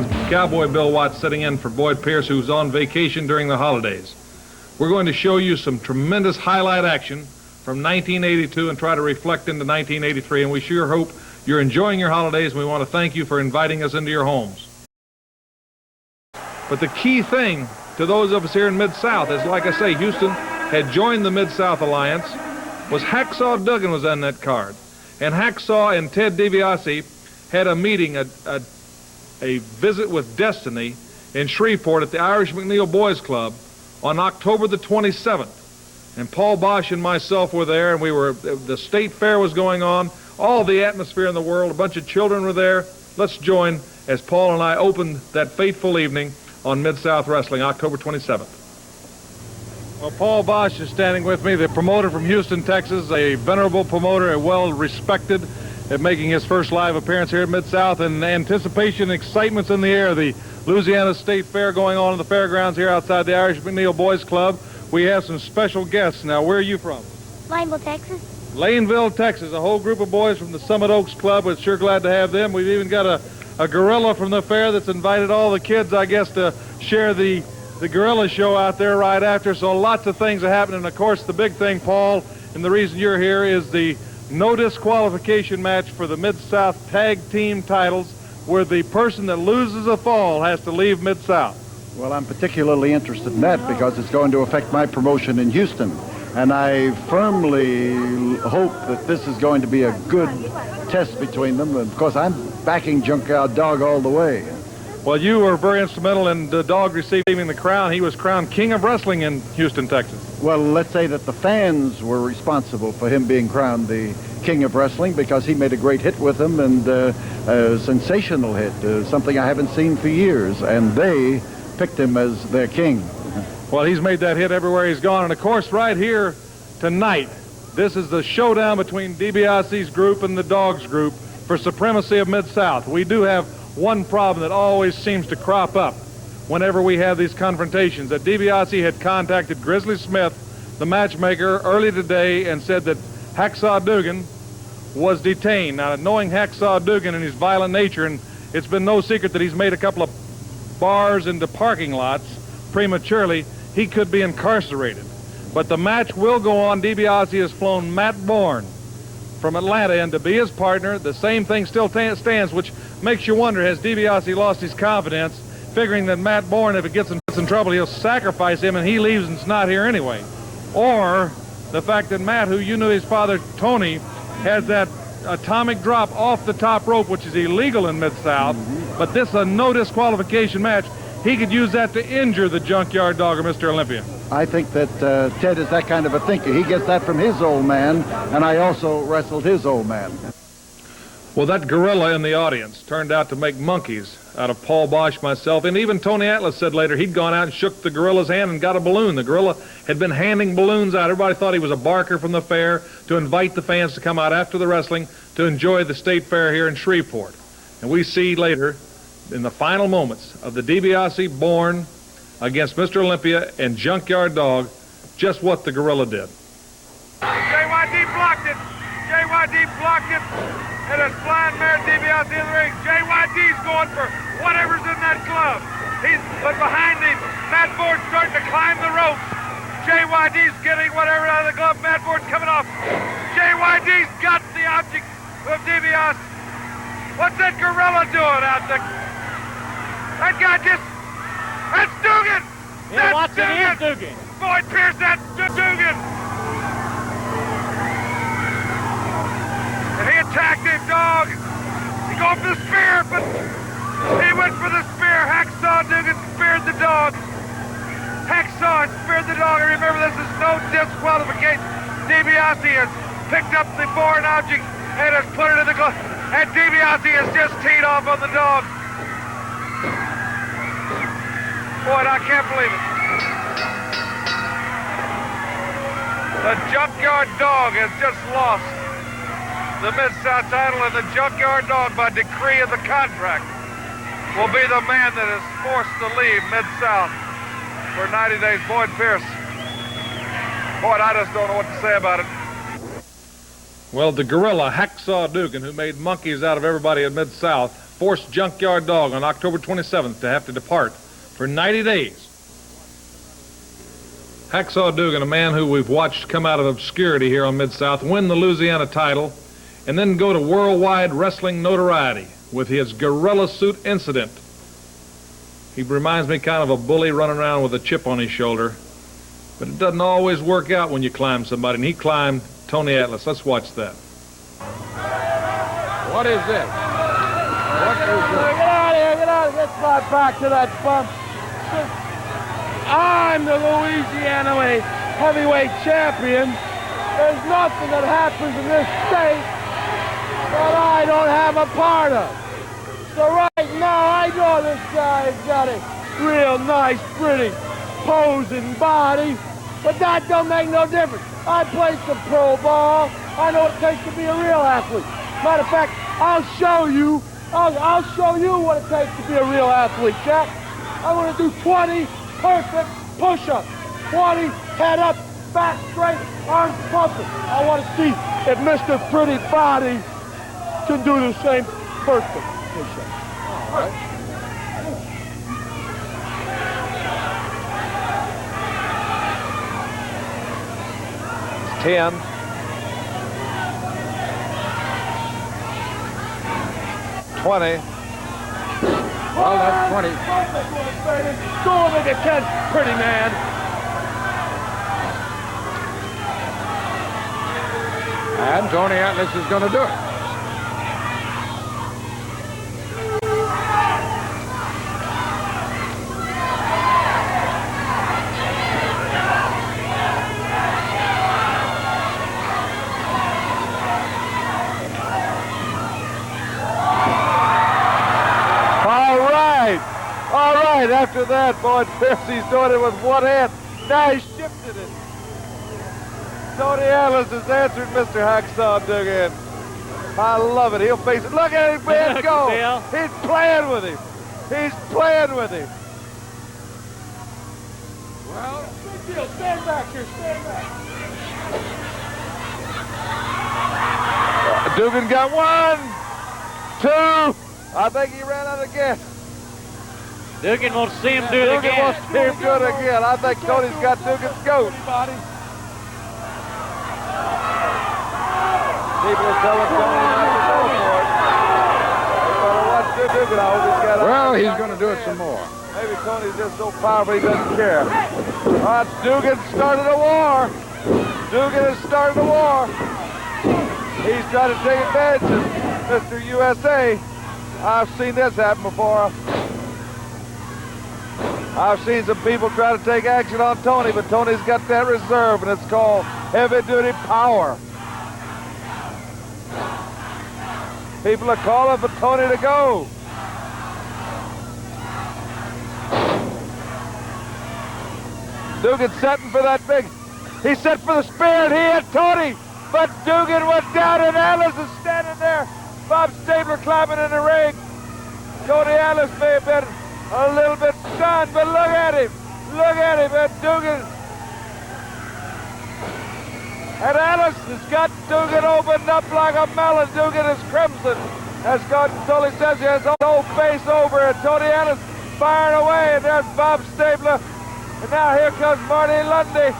fans. Cowboy Bill Watts sitting in for Boyd Pierce, who's on vacation during the holidays. We're going to show you some tremendous highlight action from 1982 and try to reflect into 1983, and we sure hope you're enjoying your holidays, and we want to thank you for inviting us into your homes. But the key thing to those of us here in Mid-South is, like I say, Houston had joined the Mid-South Alliance, was Hacksaw Duggans was on that card. And Hacksaw and Ted DiBiase had a meeting, a visit with destiny in Shreveport at the Irish McNeil Boys Club on October the 27th. And Paul Bosch and myself were there, and the state fair was going on, all the atmosphere in the world, a bunch of children were there. Let's join as Paul and I opened that fateful evening on Mid-South Wrestling, October 27th. Well, Paul Bosch is standing with me, the promoter from Houston, Texas, a venerable promoter, a well-respected at making his first live appearance here at Mid-South, and anticipation, excitement's in the air. The Louisiana State Fair going on in the fairgrounds here outside the Irish McNeil Boys Club. We have some special guests now. Where are you from? Laneville, Texas. Laneville, Texas. A whole group of boys from the Summit Oaks Club. We're sure glad to have them. We've even got a gorilla from the fair that's invited all the kids, I guess, to share the gorilla show out there right after. So lots of things are happening. And of course, the big thing, Paul, and the reason you're here is the no disqualification match for the Mid-South tag team titles, where the person that loses a fall has to leave Mid-South. Well, I'm particularly interested in that because it's going to affect my promotion in Houston. And I firmly hope that this is going to be a good test between them. And of course, I'm backing Junkyard Dog all the way. Well, you were very instrumental in the dog receiving the crown. He was crowned King of Wrestling in Houston, Texas. Well, let's say that the fans were responsible for him being crowned the King of Wrestling because he made a great hit with them, and a sensational hit, something I haven't seen for years, and they picked him as their king. Well, he's made that hit everywhere he's gone, and of course right here tonight, this is the showdown between DiBiase's group and the Dogs group for supremacy of Mid-South. We do have one problem that always seems to crop up whenever we have these confrontations, that DiBiase had contacted Grizzly Smith, the matchmaker, early today and said that Hacksaw Duggans was detained. Now, knowing Hacksaw Duggans and his violent nature, and it's been no secret that he's made a couple of bars into parking lots prematurely, he could be incarcerated. But the match will go on. DiBiase has flown Matt Bourne from Atlanta in to be his partner. The same thing still stands, which makes you wonder, has DiBiase lost his confidence, figuring that Matt Bourne, if it gets in trouble, he'll sacrifice him and he leaves and it's not here anyway? Or the fact that Matt, who you knew his father, Tony, has that atomic drop off the top rope, which is illegal in Mid-South, but this is a no disqualification match. He could use that to injure the Junkyard Dog or Mr. Olympia. I think that Ted is that kind of a thinker. He gets that from his old man, and I also wrestled his old man. Well, that gorilla in the audience turned out to make monkeys out of Paul Bosch, myself, and even Tony Atlas said later he'd gone out and shook the gorilla's hand and got a balloon. The gorilla had been handing balloons out. Everybody thought he was a barker from the fair to invite the fans to come out after the wrestling to enjoy the state fair here in Shreveport. And we see later, in the final moments of the DiBiase Bourne against Mr. Olympia and Junkyard Dog, just what the gorilla did. JYD blocked it. JYD blocked it. And it's flying mare DiBiase in the ring. JYD's going for whatever's in that glove. But behind him, Matt Bourne's starting to climb the ropes. JYD's getting whatever out of the glove. Matt Bourne's coming off. JYD's got the object of DiBiase. What's that gorilla doing out there? That guy just... That's Dugan! Yeah, watch it, is Dugan. Boyd Pierce, that's Dugan! And he attacked his dog. He going for the spear, but he went for the spear. Hacksaw Duggans speared the dog. Hacksaw speared the dog. And remember, this is no disqualification. DiBiase has picked up the foreign object and has put it in the glove. And DiBiase has just teed off on the dog. Boy, I can't believe it. The Junkyard Dog has just lost the Mid-South title, and the Junkyard Dog, by decree of the contract, will be the man that is forced to leave Mid-South for 90 days. Boyd Pierce. Boyd, I just don't know what to say about it. Well, the gorilla, Hacksaw Duggans, who made monkeys out of everybody at Mid-South, forced junkyard dog on October 27th to have to depart for 90 days. Hacksaw Dugan, a man who we've watched come out of obscurity here on Mid-South, win the Louisiana title, and then go to worldwide wrestling notoriety with his gorilla suit incident. He reminds me kind of a bully running around with a chip on his shoulder, but it doesn't always work out when you climb somebody, and he climbed Tony Atlas. Let's watch that. What is this? What is this? Get out of here, get out of here. Let's slide back to that bump. I'm the Louisiana heavyweight champion. There's nothing that happens in this state that I don't have a part of. So right now, I know this guy's got a real nice, pretty, posing body, but that don't make no difference. I played some pro ball. I know what it takes to be a real athlete. Matter of fact, I'll show you. I'll show you what it takes to be a real athlete, Jack. I'm going to do 20 perfect push-ups. 20 head up, back straight, arms pumping. I want to see if Mr. Pretty Body can do the same perfect push-up. All right. 10. Well, that's 20. Go over the 10, pretty man. And Tony Atlas is going to do it. All right, after that, Boyd Pierce, he's doing it with one hand. Now he's shifted it. Tony Atlas has answered Mr. Hacksaw Dugan. I love it. He'll face it. Look at him, man, go. He's playing with him. He's playing with him. Well, big deal. Stand back here. Stand back. Dugan got 1, 2. I think he ran out of gas. Dugan wants to see him do it Dugan again. wants to see him do it again. I think Tony's got Dugan's goat. People are telling Tony not to go for it. They better watch Dugan. I hope he's got Well, he's going to do it some more. Maybe Tony's just so powerful he doesn't care. Dugan started a war. Dugan has started a war. He's trying to take advantage of Mr. USA. I've seen this happen before. I've seen some people try to take action on Tony, but Tony's got that reserve, and it's called heavy-duty power. People are calling for Tony to go. Dugan's setting for that big. He set for the spear, and he hit Tony, but Dugan went down, and Atlas is standing there. Bob Stabler climbing in the ring. Tony Atlas may have been a little bit stunned, but look at him. Look at him, and Dugan. And Atlas has got Dugan opened up like a melon. Dugan is crimson. Has got, Tony says he has his whole face over, and Tony Atlas firing away, and there's Bob Stabler. And now here comes Marty Lundy.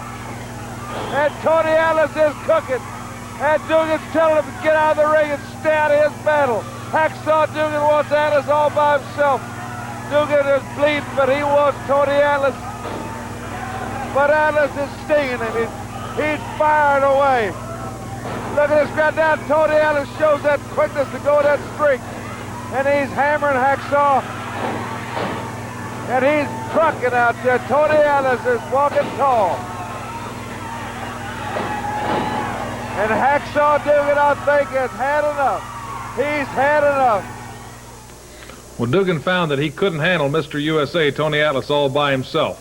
And Tony Atlas is cooking. And Dugan's telling him to get out of the ring and stay out of his battle. Hacksaw Dugan wants Atlas all by himself. Dugan is bleeding, but he wants Tony Atlas. But Atlas is stinging him. He's firing away. Look at this guy now. Tony Atlas shows that quickness to go with that strength. And he's hammering Hacksaw. And he's trucking out there. Tony Atlas is walking tall. And Hacksaw Dugan, I think, has had enough. He's had enough. Well, Dugan found that he couldn't handle Mr. USA, Tony Atlas, all by himself.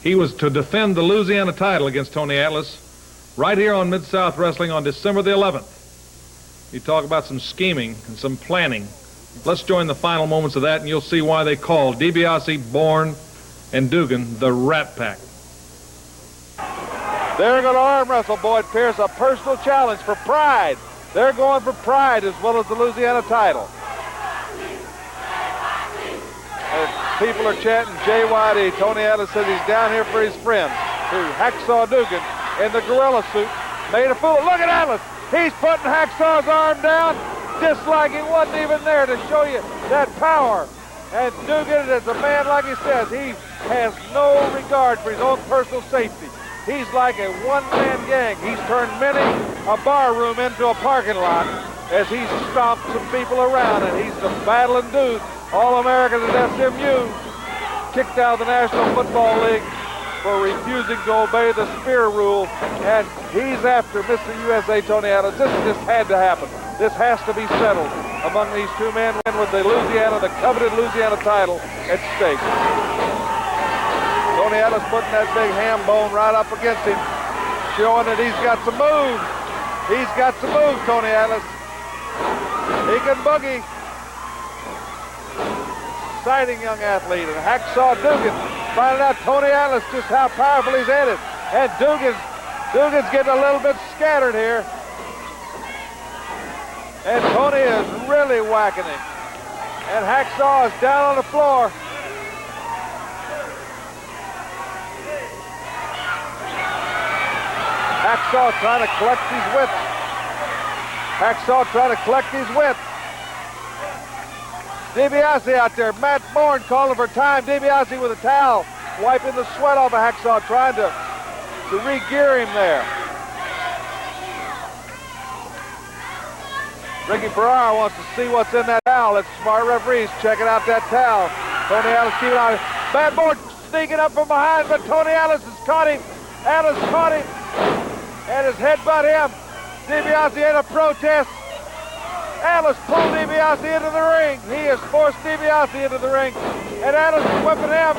He was to defend the Louisiana title against Tony Atlas right here on Mid-South Wrestling on December the 11th. You talk about some scheming and some planning. Let's join the final moments of that, and you'll see why they call DiBiase, Bourne, and Dugan the Rat Pack. They're going to arm wrestle Boyd Pierce, a personal challenge for pride. They're going for pride as well as the Louisiana title. people are chanting JYD. Tony Atlas says he's down here for his friend, who Hacksaw Dugan in the gorilla suit made a fool. Look at Atlas. He's putting Hacksaw's arm down just like he wasn't even there to show you that power. And Dugan is a man, like he says, he has no regard for his own personal safety. He's like a one-man gang. He's turned many a bar room into a parking lot as he's stomped some people around, and he's the battling dude. All-American at SMU, kicked out of the National Football League for refusing to obey the spear rule, and he's after Mr. USA Tony Atlas. This had to happen. This has to be settled among these two men with the coveted Louisiana title at stake. Tony Atlas putting that big ham bone right up against him, showing that he's got some moves. He's got some moves, Tony Atlas. He can boogie. Exciting young athlete, and Hacksaw Dugan finding out Tony Atlas just how powerful he's headed. And Dugan's getting a little bit scattered here. And Tony is really whacking him. And Hacksaw is down on the floor. Hacksaw trying to collect his wits. Hacksaw trying to collect his wits. DiBiase out there. Matt Bourne calling for time. DiBiase with a towel, wiping the sweat off of Hacksaw, trying to re-gear him there. Ricky Ferrara wants to see what's in that towel. It's smart referees checking out that towel. Tony Atlas keeping on. Matt Bourne sneaking up from behind, but Tony Atlas has caught him. Atlas caught him and has headbutt him. DiBiase in a protest. Atlas pulled DiBiase into the ring. He has forced DiBiase into the ring, and Atlas is whipping him.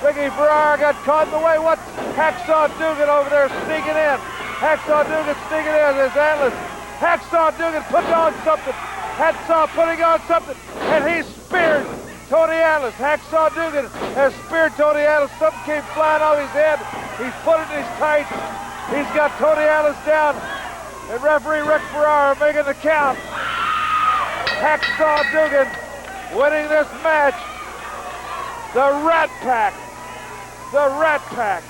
Ricky Ferrara got caught in the way. What's Hacksaw Dugan over there sneaking in? Hacksaw Dugan sneaking in. There's Atlas. Hacksaw Dugan putting on something. Hacksaw putting on something, and he speared Tony Atlas. Hacksaw Dugan has speared Tony Atlas. Something came flying off his head. He's put it in his tights. He's got Tony Atlas down, and referee Rick Ferrara making the count. Hacksaw Dugan winning this match. The Rat Pack. The Rat Pack.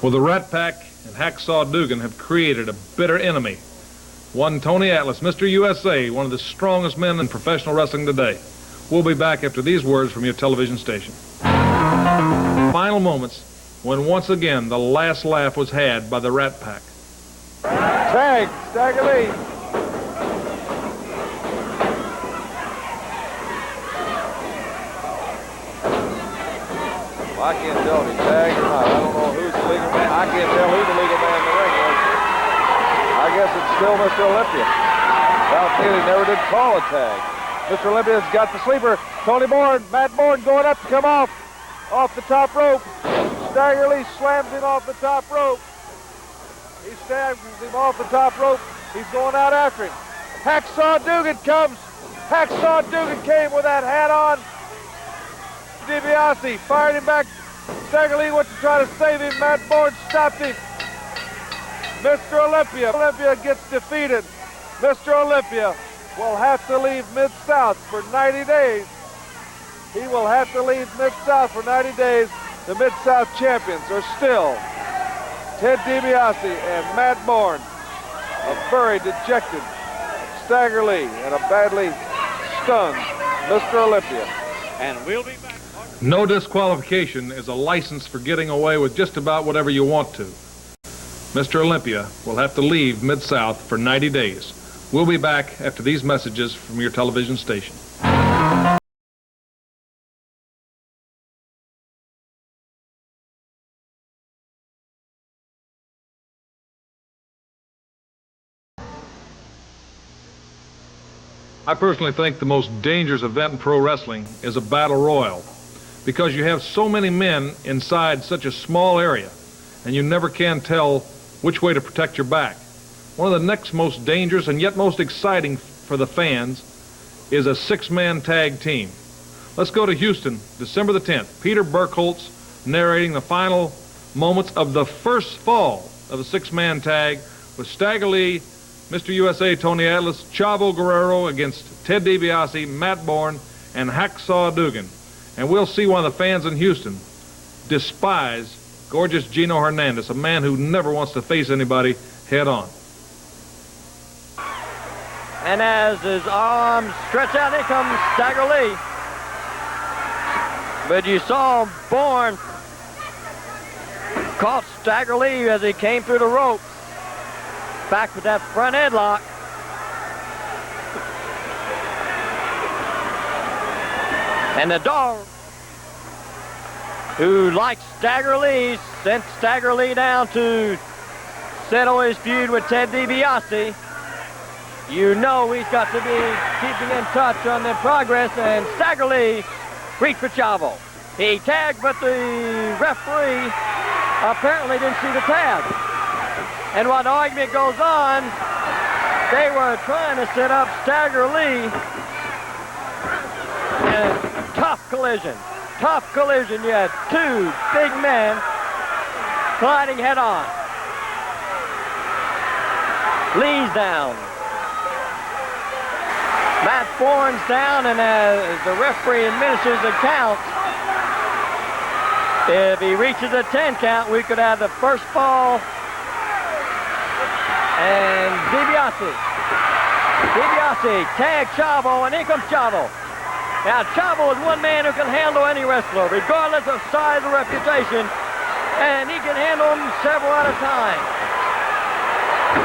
Well, the Rat Pack and Hacksaw Dugan have created a bitter enemy. One Tony Atlas, Mr. USA, one of the strongest men in professional wrestling today. We'll be back after these words from your television station. Final moments when once again the last laugh was had by the Rat Pack. Tag, Stagger Lee. Well, I can't tell if he tagged or not. I don't know who's the legal man. I can't tell who the legal man in the ring is. I guess it's still Mr. Olympia. Ralph Neely never did call a tag. Mr. Olympia's got the sleeper. Tony Bourne, Matt Bourne going up to come off the top rope. Stagger Lee slams him off the top rope. He stabs him off the top rope. He's going out after him. Hacksaw Dugan comes. Hacksaw Dugan came with that hat on. DiBiase fired him back. Stagger Lee went to try to save him. Matt Bourne stopped him. Mr. Olympia gets defeated. Mr. Olympia will have to leave Mid-South for 90 days. He will have to leave Mid-South for 90 days. The Mid-South champions are still Ted DiBiase and Matt Bourne. A very dejected Stagger Lee and a badly stunned Mr. Olympia. And we'll be back. No disqualification is a license for getting away with just about whatever you want to. Mr. Olympia will have to leave Mid-South for 90 days. We'll be back after these messages from your television station. I personally think the most dangerous event in pro wrestling is a battle royal, because you have so many men inside such a small area, and you never can tell which way to protect your back. One of the next most dangerous and yet most exciting for the fans is a six-man tag team. Let's go to Houston, December the 10th. Peter Burkholz narrating the final moments of the first fall of a six-man tag with Stagger Lee, Mr. USA Tony Atlas, Chavo Guerrero against Ted DiBiase, Matt Bourne, and Hacksaw Dugan. And we'll see why the fans in Houston despise Gorgeous Gino Hernandez, a man who never wants to face anybody head on. And as his arms stretch out, here comes Stagger Lee. But you saw Bourne caught Stagger Lee as he came through the ropes. Back with that front headlock. And the dog, who likes Stagger Lee, sent Stagger Lee down to settle his feud with Ted DiBiase. You know he's got to be keeping in touch on the progress, and Stagger Lee reached for Chavo. He tagged, but the referee apparently didn't see the tag. And while the argument goes on, they were trying to set up Stagger Lee. And tough collision. Tough collision. You had two big men colliding head on. Lee's down. Matt Bourne's down, and as the referee administers the count, if he reaches a 10 count, we could have the first fall. And DiBiase. DiBiase tagged Chavo, and here comes Chavo. Now, Chavo is one man who can handle any wrestler, regardless of size or reputation, and he can handle them several at a time.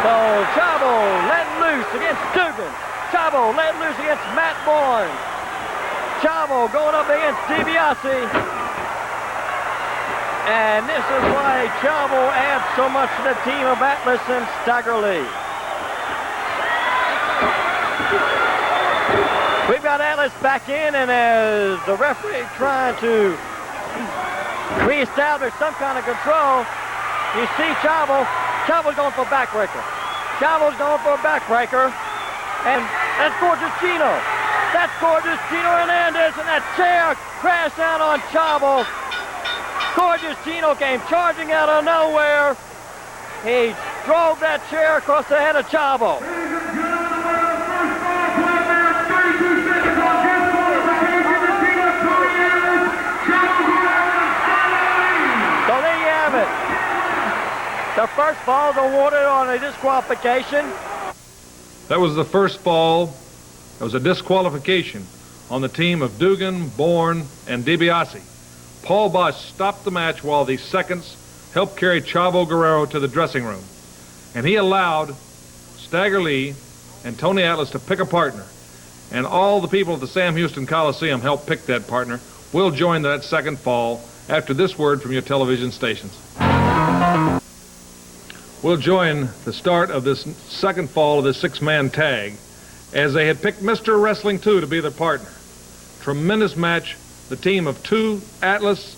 So, Chavo letting loose against Dugan. Chavo letting loose against Matt Bourne. Chavo going up against DiBiase. And this is why Chavo adds so much to the team of Atlas and Stagger Lee. We've got Atlas back in, and as the referee trying to reestablish some kind of control, you see Chavo's going for a backbreaker. Chavo's going for a backbreaker, and that's Gorgeous Gino. That's Gorgeous Gino Hernandez, and that chair crashed down on Chavo. Gorgeous Gino came charging out of nowhere. He drove that chair across the head of Chavo. So there you have it. The first fall is awarded on a disqualification. That was the first fall. That was a disqualification on the team of Dugan, Bourne, and DiBiase. Paul Bosch stopped the match while the seconds helped carry Chavo Guerrero to the dressing room. And he allowed Stagger Lee and Tony Atlas to pick a partner. And all the people at the Sam Houston Coliseum helped pick that partner. We'll join that second fall after this word from your television stations. We'll join the start of this second fall of this six-man tag as they had picked Mr. Wrestling 2 to be their partner. Tremendous match. The team of two, Atlas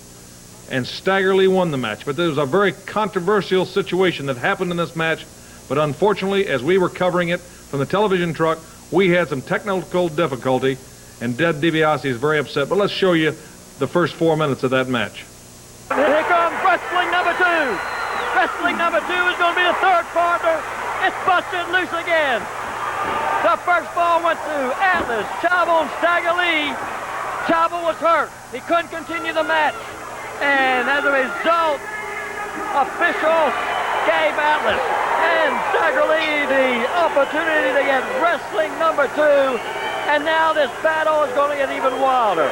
and Stagger Lee, won the match. But there was a very controversial situation that happened in this match. But unfortunately, as we were covering it from the television truck, we had some technical difficulty, and Ted DiBiase is very upset. But let's show you the first 4 minutes of that match. Here comes wrestling number 2. Wrestling number 2 is going to be the third partner. It's busted loose again. The first ball went to Atlas, Chavo, and Stagger Lee. Chavo was hurt. He couldn't continue the match. And as a result, officials gave Atlas and Stagger Lee the opportunity to get wrestling number 2. And now this battle is going to get even wilder.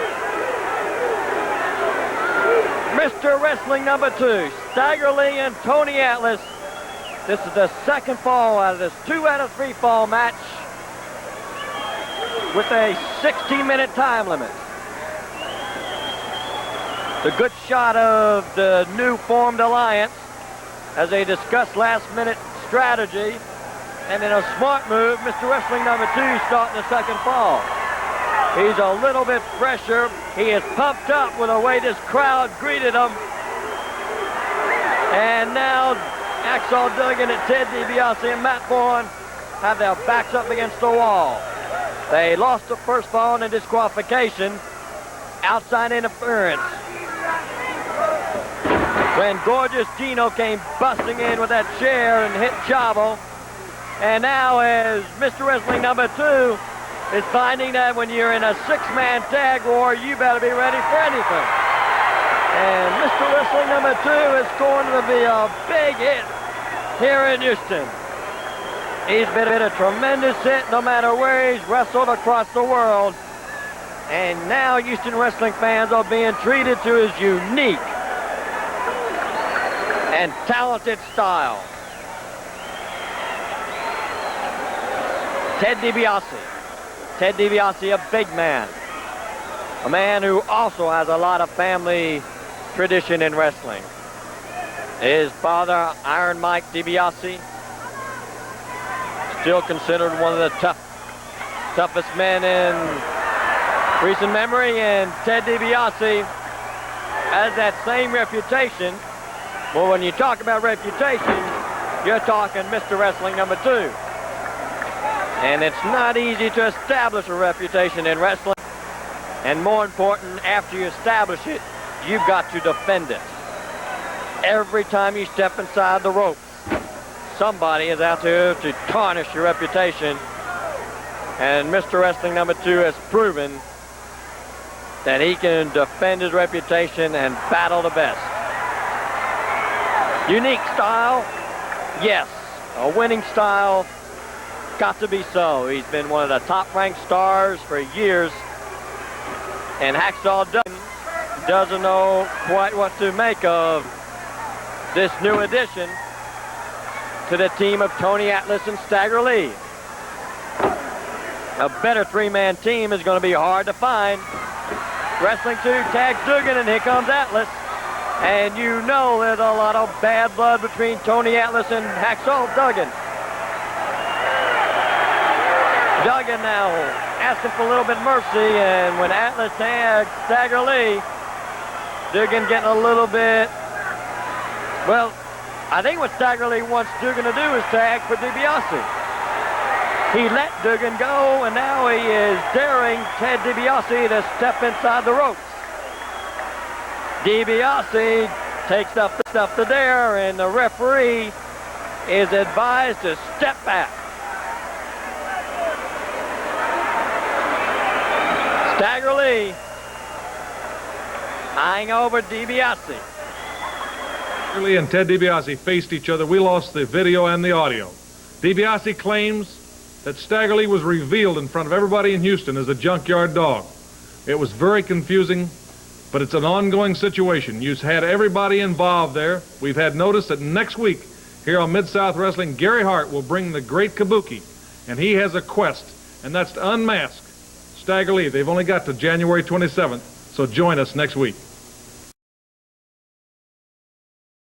Mr. Wrestling number 2, Stagger Lee and Tony Atlas. This is the second fall out of this 2 out of 3 fall match with a 60-minute time limit. The good shot of the new formed alliance as they discuss last-minute strategy. And in a smart move, Mr. Wrestling number 2 starting the second fall. He's a little bit fresher. He is pumped up with the way this crowd greeted him. And now Hacksaw Duggans and Ted DiBiase and Matt Bourne have their backs up against the wall. They lost the first fall in a disqualification. Outside interference. When Gorgeous Gino came busting in with that chair and hit Chavo. And now as Mr. Wrestling number 2 is finding that when you're in a six-man tag war, you better be ready for anything. And Mr. Wrestling number 2 is going to be a big hit here in Houston. He's been a tremendous hit no matter where he's wrestled across the world. And now Houston wrestling fans are being treated to his unique and talented style. Ted DiBiase. Ted DiBiase, a big man. A man who also has a lot of family tradition in wrestling. His father, Iron Mike DiBiase, still considered one of the toughest men in recent memory, and Ted DiBiase has that same reputation. Well, when you talk about reputation, you're talking Mr. Wrestling number 2. And it's not easy to establish a reputation in wrestling. And more important, after you establish it, you've got to defend it. Every time you step inside the ropes, somebody is out there to tarnish your reputation. And Mr. Wrestling number 2 has proven that he can defend his reputation and battle the best. Unique style? Yes. A winning style? Got to be so. He's been one of the top-ranked stars for years. And Hacksaw Duggans doesn't know quite what to make of this new addition to the team of Tony Atlas and Stagger Lee. A better three-man team is going to be hard to find. Wrestling 2 tags Dugan, and here comes Atlas. And you know there's a lot of bad blood between Tony Atlas and Hacksaw Duggans. Duggan now asking for a little bit of mercy, and when Atlas tags Stagger Lee, Dugan getting a little bit, well, I think what Stagger Lee wants Dugan to do is tag for DiBiase. He let Dugan go, and now he is daring Ted DiBiase to step inside the ropes. DiBiase takes up the stuff to dare, and the referee is advised to step back. Stagger Lee eyeing over DiBiase. Stagger Lee and Ted DiBiase faced each other. We lost the video and the audio. DiBiase claims that Stagger Lee was revealed in front of everybody in Houston as a junkyard dog. It was very confusing, but it's an ongoing situation. You've had everybody involved there. We've had notice that next week here on Mid-South Wrestling, Gary Hart will bring the great Kabuki, and he has a quest, and that's to unmask Stagger Lee. They've only got to January 27th, so join us next week.